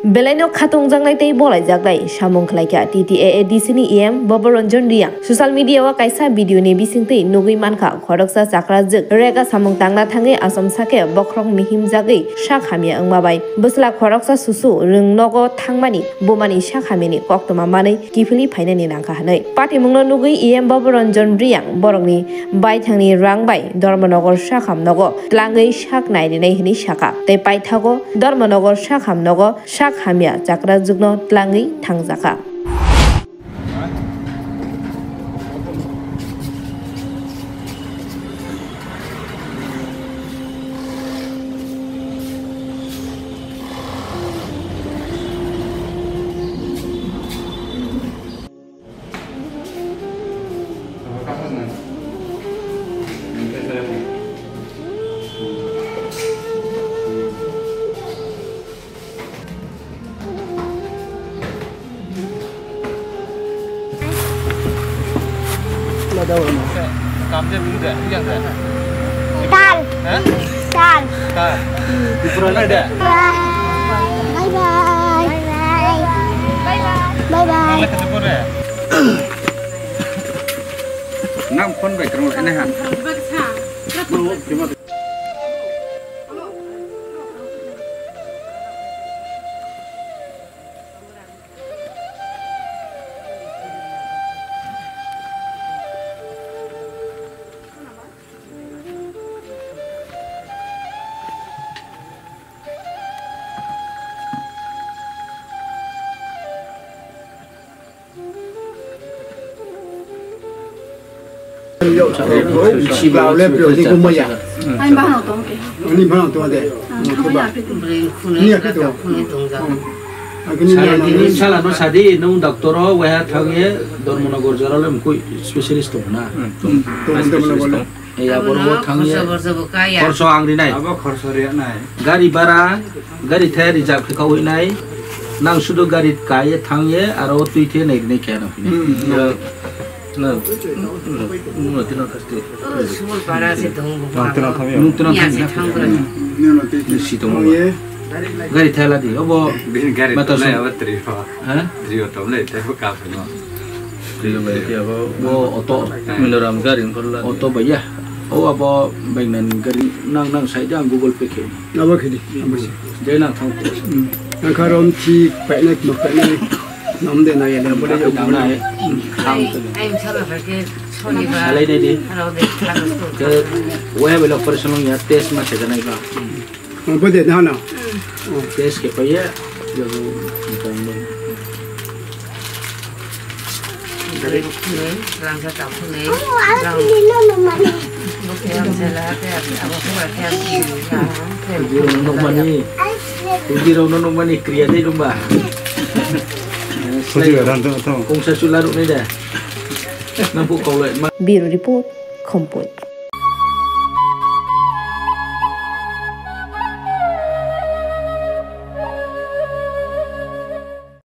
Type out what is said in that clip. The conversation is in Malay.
Belaino khatung janglai tei bolai jaglai samung khlaika TTAA DCni EM Boboranjan Riang social media wa kaisa video ni bisingtei nugui mankha khoroksa chakra jik rega samung tangna thangai asam sake bokrong mihim jagui sakhamia angmabai bosla khoroksa susu rung nogo thangmani bomani sakhamini koktoma manei kifili phainani nangkha hanai patimungno nugui EM Boboranjan Riang borokni baithangni rangbai Dharmanagar sakham nogo tlangai sak naidinai hini saka tei paithago Dharmanagar sakham nogo hamia chakra jugno tlangai thangjaka đâu rồi cam dia dulu dah, yang dah. Tal. Hah? Tal. Tal. Di pernah dah. Bye bye. Bye bye. Bye bye. Kalau ketemu dah. Nam pun baik kerana ini han. Chỉ vào lên biểu gì cũng mới à? Anh bao nhiêu tuổi? Anh bao nhiêu tuổi đấy? Không phải Nia cái tuổi. Salah no sadi nung doktor wah thangye Dharmanagar jaralem koi specialist na. Ya boro thangye khorso angri nai. Apa khorso ria nai? Gari bara, gari thaya reserve ke kau nai. Nang sudo gari kaya thangye aro tuite nai nai kya na. No, no tiene que Semua para se tunggu. no si tomo. Gari thela di, obo Gari mata tu so. lah awak terima. Hah? Rio tu lah itu kafe. Rio bayi apa? Bo auto miloram gari kalau auto bayar. Oh apa bayinan gari nang saja Google Pay ke. Apa kini? Apa sih? Jadi nang thang. Nang karom ti peknek mak peknek. Nam deh naya le boleh jauh Nang naik. Anh salah pakai sorry ba. Alai ni di. Kalau deh langsung. Ke wah bela operation ya test macam mana iba. Apa deh nana? Test ke payah. Jadi macam ni. Dari ni langsung tahu ni. Aku ni nana mana? Bukan salah kayak apa semua kayak ni. Jadi orang mani kriya ni lumba. Kung sa sularo ni dah. Nampu kau Bureau Report Kompoi